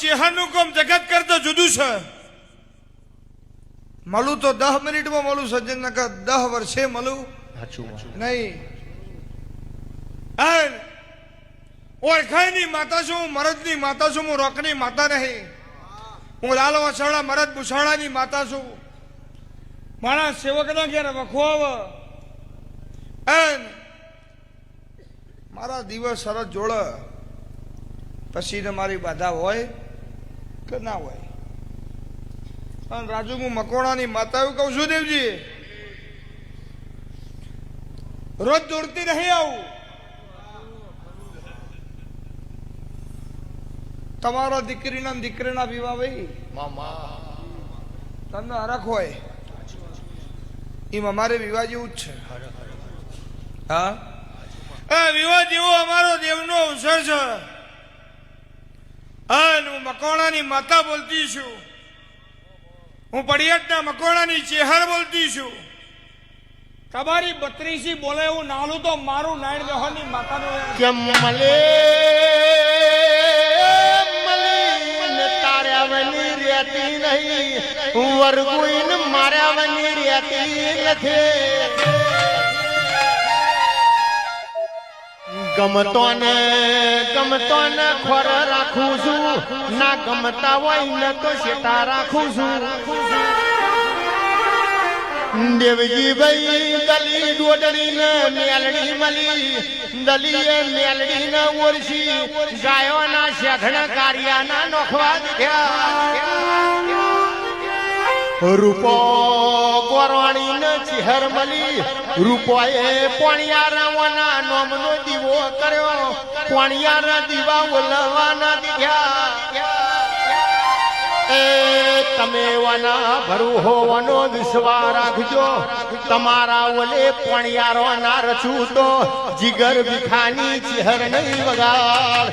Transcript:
ચેહાનું કામ જગત કરતો જુદું છે. મળું તો 10 મિનિટમાં મળું સજ્જન, નકર 10 વર્ષે મળું નહીં. ઓળખાય ની માતા છું, મરદ ની માતા છું, હું રોકની માતા નહીં. હું લાલ વસાડા મરદ ભૂસાડા ની માતા છું. મારા સેવક ના ઘેર વખવાવ મારા દિવસ સરસ જોડ પછી ને મારી બાધા હોય કે ના હોય. અને રાજુ હું મકોણાની માતા એવું કહું છું દેવજી, રોજ દોડતી નહીં આવું. તમારા દીકરીના દીકરીના વિવાહ ભાઈ તમને હરખ હોય એમ અમારે વિવાહ જેવું જ છે. હા, વિવાહ જેવો અમારો દેવનો અવસર છે. અને હું મકોણાની માતા બોલતી છું, હું પડિયાદના મકોણાની ચેહર બોલતી છું. તમારી 32 બોલે એવું નાલું તો મારું નાયણ દહની માતાનું કેમ મલે તાર્યાવની રહેતી નહીં, વરગુઈન માર્યાવની રહેતી નથી. ગમતો ને ખોર રાખું છું, ના ગમતા હોય ને તો શેટા રાખું છું. દેવજી ભાઈ દલી દોડડી ને મેલડી મળી, દલીએ મેલડી ને ઓરસી, ગાયો ના શેઠણ કારિયા ના નોખવા દીધા. રૂપો ગોરવાણી ને ચિહર મળી, રૂપોએ પોણિયારાઓના નોમનો દીવો કર્યો, પોણિયારા દીવા ઓલવાના દીધા. તમે વના ભરું હોવાનો વિશ્વાસ રાખજો, તમારા ઓલે પોણિયારો ના રચું તો જીગર ભીખાની ચિહર નહીં વગાડ.